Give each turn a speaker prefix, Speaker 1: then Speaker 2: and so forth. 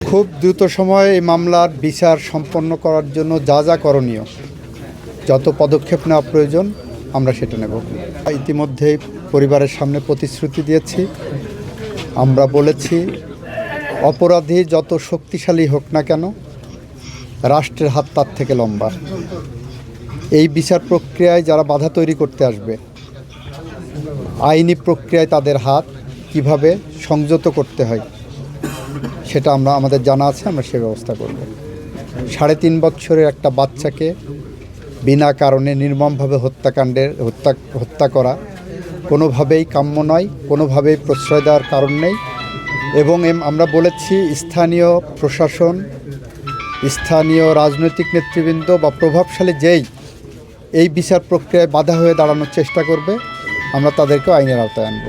Speaker 1: খুব দ্রুত সময়ে এই মামলার বিচার সম্পন্ন করার জন্য যা যা করণীয়, যত পদক্ষেপ নেওয়া প্রয়োজন আমরা সেটা নেব। ইতিমধ্যেই পরিবারের সামনে প্রতিশ্রুতি দিয়েছি। আমরা বলেছি, অপরাধী যত শক্তিশালী হোক না কেন, রাষ্ট্রের হাত তার থেকে লম্বা। এই বিচার প্রক্রিয়ায় যারা বাধা তৈরি করতে আসবে, আইনি প্রক্রিয়ায় তাদের হাত কিভাবে সংযত করতে হয় সেটা আমাদের জানা আছে, আমরা সে ব্যবস্থা করব। 3.5 বছরের একটা বাচ্চাকে বিনা কারণে নির্মমভাবে হত্যা করা কোনোভাবেই কাম্য নয়, কোনোভাবেই প্রশ্রয় দেওয়ার কারণ নেই। এবং আমরা বলেছি, স্থানীয় প্রশাসন, স্থানীয় রাজনৈতিক নেতৃবৃন্দ বা প্রভাবশালী যেই এই বিচার প্রক্রিয়ায় বাধা হয়ে দাঁড়ানোর চেষ্টা করবে, আমরা তাদেরকেও আইনের আওতায় আনব।